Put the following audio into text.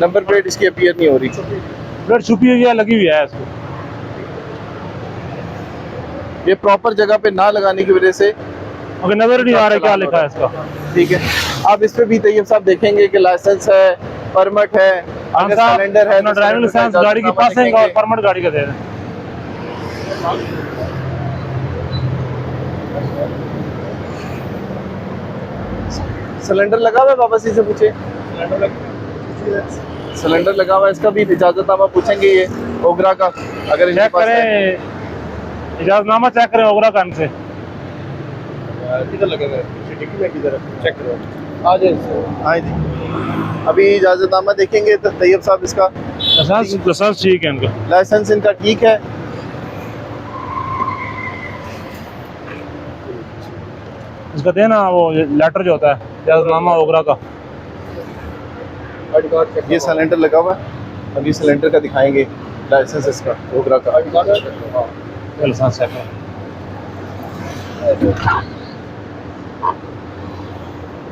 Number plate इसकी appear नहीं हो रही। प्लेट छुपी हुई है, लगी हुई है इसको। ये प्रॉपर जगह पे ना लगाने की वजह से अगर नजर नहीं आ रहा क्या लिखा है इसका। ठीक है, आप इस पे भी तैयब साहब देखेंगे कि लाइसेंस है, परमिट है, अगर सिलेंडर है, अपना ड्राइविंग लाइसेंस, गाड़ी की पासिंग और परमिट गाड़ी का दे दें। सिलेंडर लगा हुआ है, बाबा जी से पूछे। सिलेंडर लगा हुआ है, इसका भी इजाजतनामा पूछेंगे ये ओगरा का, अगर इनके चेक पास है। करें, इजाजतनामा चेक करें ओगरा कान से। किधर लगे हुए डिक्की में, किधर चेक करो। आ जाए, हाँ जी। अभी इजाजतनामा देखेंगे तो तैयब साहब इसका लाइसेंस ठीक है इनका, लाइसेंस इनका ठीक है। इसका देना वो लेटर जो होता है इजाजतनामा ओगरा का। ये सिलेंडर लगा हुआ है, अभी सिलेंडर का दिखाएंगे लाइसेंस इसका ओगरा का। लाइसेंस चेक करें।